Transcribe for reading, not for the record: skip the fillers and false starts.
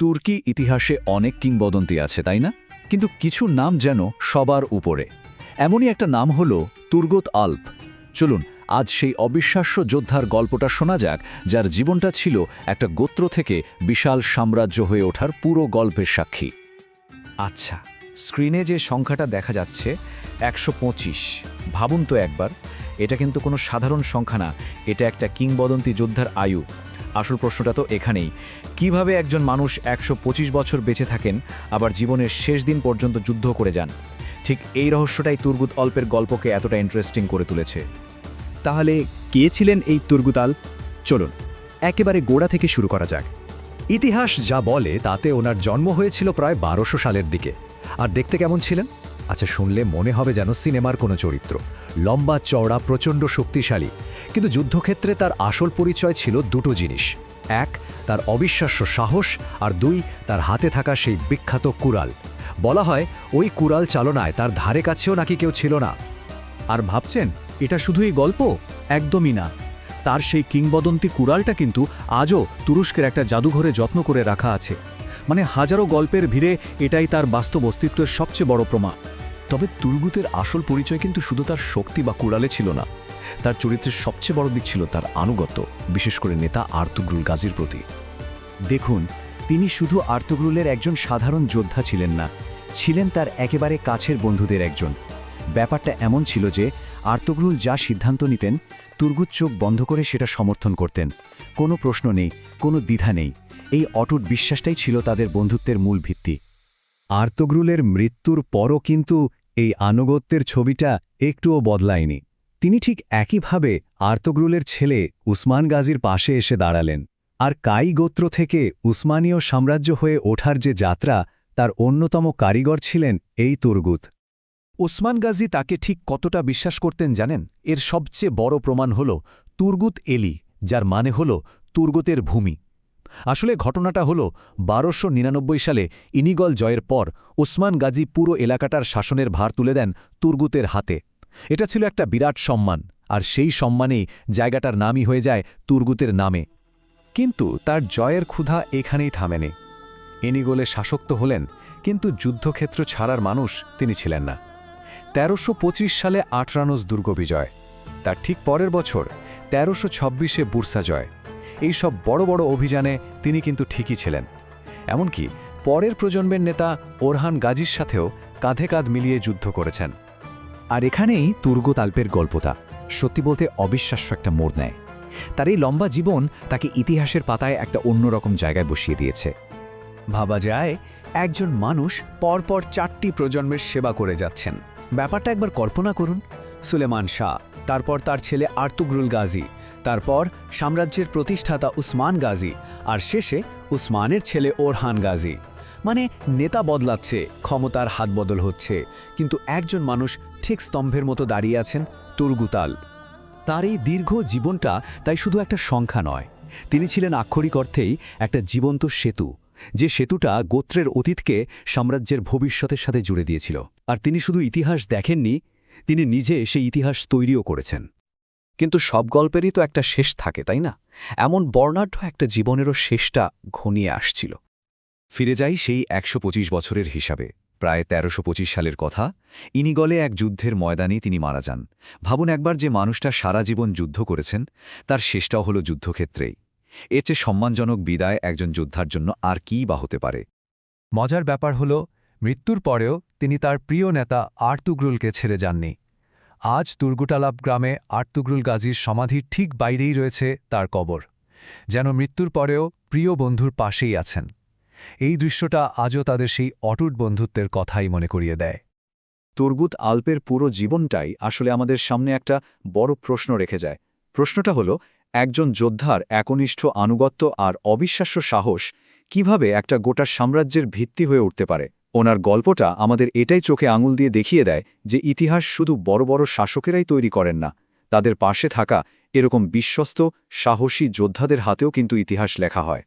তুর্কি ইতিহাসে অনেক কিংবদন্তি আছে তাই না? কিন্তু কিছু নাম যেন সবার উপরে। এমনই একটা নাম হল তুর্গুত আল্প। চলুন আজ সেই অবিশ্বাস্য যোদ্ধার গল্পটা শোনা যাক, যার জীবনটা ছিল একটা গোত্র থেকে বিশাল সাম্রাজ্য হয়ে ওঠার পুরো গল্পের সাক্ষী। আচ্ছা, স্ক্রিনে যে সংখ্যাটা দেখা যাচ্ছে ১২৫, ভাবুন তো একবার, এটা কিন্তু কোনো সাধারণ সংখ্যা না, এটা একটা কিংবদন্তি যোদ্ধার আয়ু। আসল প্রশ্নটা তো এখানেই, কিভাবে একজন মানুষ ১২৫ বছর বেঁচে থাকেন আবার জীবনের শেষ দিন পর্যন্ত যুদ্ধ করে যান। ঠিক এই রহস্যটাই তুর্গুত অল্পের গল্পকে এতটা ইন্টারেস্টিং করে তুলেছে। তাহলে কে ছিলেন এই তুর্গুত আল্প? চলুন একেবারে গোড়া থেকে শুরু করা যাক। ইতিহাস যা বলে তাতে ওনার জন্ম হয়েছিল প্রায় ১২০০ সালের দিকে। আর দেখতে কেমন ছিলেন? আচ্ছা, শুনলে মনে হবে যেন সিনেমার কোনো চরিত্র। লম্বা চওড়া, প্রচণ্ড শক্তিশালী। কিন্তু যুদ্ধক্ষেত্রে তার আসল পরিচয় ছিল দুটো জিনিস। এক, তার অবিশ্বাস্য সাহস, আর দুই, তার হাতে থাকা সেই বিখ্যাত কুড়াল। বলা হয় ওই কুড়াল চালনায় তার ধারে কাছেও নাকি কেউ ছিল না। আর ভাবছেন এটা শুধুই গল্প? একদমই না। তার সেই কিংবদন্তি কুড়ালটা কিন্তু আজও তুরস্কের একটা জাদুঘরে যত্ন করে রাখা আছে। মানে হাজারো গল্পের ভিড়ে এটাই তার বাস্তব অস্তিত্বের সবচেয়ে বড় প্রমাণ। তবে তুর্গুতের আসল পরিচয় কিন্তু শুধু তার শক্তি বা কুড়ালে ছিল না। তার চরিত্রের সবচেয়ে বড় দিক ছিল তার আনুগত্য, বিশেষ করে নেতা আর্তুগ্রুল গাজীর প্রতি। দেখুন, তিনি শুধু আর্তুগ্রুলের একজন সাধারণ যোদ্ধা ছিলেন না, ছিলেন তার একেবারে কাছের বন্ধুদের একজন। ব্যাপারটা এমন ছিল যে আর্তুগ্রুল যা সিদ্ধান্ত নিতেন, তুর্গুত চোখ বন্ধ করে সেটা সমর্থন করতেন। কোনো প্রশ্ন নেই, কোনো দ্বিধা নেই। এই অটুট বিশ্বাসটাই ছিল তাদের বন্ধুত্বের মূল ভিত্তি। আর্তুগ্রুলের মৃত্যুর পরও কিন্তু এই আনুগত্যের ছবিটা একটুও বদলায়নি। তিনি ঠিক একইভাবে আর্তুগ্রুলের ছেলে উসমান গাজীর পাশে এসে দাঁড়ালেন। আর কাই গোত্র থেকে উসমানীয় সাম্রাজ্য হয়ে ওঠার যে যাত্রা, তার অন্যতম কারিগর ছিলেন এই তুর্গুত। উসমান গাজী তাকে ঠিক কতটা বিশ্বাস করতেন জানেন? এর সবচেয়ে বড় প্রমাণ হল তুর্গুত এলি, যার মানে হল তুর্গুতের ভূমি। আসলে ঘটনাটা হল ১২৯৯ সালে ইনিগল জয়ের পর উসমান গাজী পুরো এলাকাটার শাসনের ভার তুলে দেন তুর্গুতের হাতে। এটা ছিল একটা বিরাট সম্মান, আর সেই সম্মানেই জায়গাটার নামই হয়ে যায় তুর্গুতের নামে। কিন্তু তার জয়ের ক্ষুধা এখানেই থামেনি। এনিগোলে শাসক তো হলেন, কিন্তু যুদ্ধক্ষেত্র ছাড়ার মানুষ তিনি ছিলেন না। ১৩২৫ সালে আটরানোস দুর্গ বিজয়, তার ঠিক পরের বছর ১৩২৬-এ বুরসা জয়। এই সব বড় বড় অভিযানে তিনি কিন্তু ঠিকই ছিলেন। এমনকি পরের প্রজন্মের নেতা ওরহান গাজীর সাথেও কাঁধে কাঁধ মিলিয়ে যুদ্ধ করেছেন। আর এখানেই তুর্গুত আল্পের গল্পটা সত্যি বলতে অবিশ্বাস্য একটা মোড় নেয়। তার এই লম্বা জীবন তাকে ইতিহাসের পাতায় একটা অন্যরকম জায়গায় বসিয়ে দিয়েছে। ভাবা যায় একজন মানুষ পরপর ৪টি প্রজন্মের সেবা করে যাচ্ছেন। ব্যাপারটা একবার কল্পনা করুন। সুলেমান শাহ, তারপর তার ছেলে আর্তুগ্রুল গাজী, তারপর সাম্রাজ্যের প্রতিষ্ঠাতা উসমান গাজী, আর শেষে উসমানের ছেলে ওরহান গাজী। মানে নেতা বদলাচ্ছে, ক্ষমতার হাত বদল হচ্ছে, কিন্তু একজন মানুষ ঠিক স্তম্ভের মতো দাঁড়িয়ে আছেন, তুর্গুত আল্প। তার এই দীর্ঘ জীবনটা তাই শুধু একটা সংখ্যা নয়, তিনি ছিলেন আক্ষরিক অর্থেই একটা জীবন্ত সেতু, যে সেতুটা গোত্রের অতীতকে সাম্রাজ্যের ভবিষ্যতের সাথে জুড়ে দিয়েছিল। আর তিনি শুধু ইতিহাস দেখেননি, তিনি নিজে সেই ইতিহাস তৈরিও করেছেন। কিন্তু সব গল্পেরই তো একটা শেষ থাকে তাই না? এমন বর্ণাঢ্য একটা জীবনেরও শেষটা ঘনিয়ে আসছিল। ফিরে যাই সেই ১২৫ বছরের হিসাবে। প্রায় ১৩২৫ সালের কথা। ইনিগলে এক যুদ্ধের ময়দানে তিনি মারা যান। ভাবুন একবার, যে মানুষটা সারা জীবন যুদ্ধ করেছেন, তার শেষটাও হলো যুদ্ধক্ষেত্রেই। এর চেয়ে সম্মানজনক বিদায় একজন যোদ্ধার জন্য আর কীই বা হতে পারে? মজার ব্যাপার হল, মৃত্যুর পরেও তিনি তার প্রিয় নেতা আর্তুগ্রুলকে ছেড়ে যাননি। আজ তুর্গুত আল্প গ্রামে আর্তুগ্রুল গাজীর সমাধির ঠিক বাইরেই রয়েছে তার কবর, যেন মৃত্যুর পরেও প্রিয় বন্ধুর পাশেই আছেন। এই দৃশ্যটা আজও তাদের সেই অটুট বন্ধুত্বের কথাই মনে করিয়ে দেয়। তুর্গুত আল্পের পুরো জীবনটাই আসলে আমাদের সামনে একটা বড় প্রশ্ন রেখে যায়। প্রশ্নটা হলো, একজন যোদ্ধার একনিষ্ঠ আনুগত্য আর অবিশ্বাস্য সাহস কিভাবে একটা গোটা সাম্রাজ্যের ভিত্তি হয়ে উঠতে পারে? ওনার গল্পটা আমাদের এটাই চোখে আঙুল দিয়ে দেখিয়ে দেয় যে ইতিহাস শুধু বড় বড় শাসকেরাই তৈরি করেন না, তাদের পাশে থাকা এরকম বিশ্বস্ত সাহসী যোদ্ধাদের হাতেও কিন্তু ইতিহাস লেখা হয়।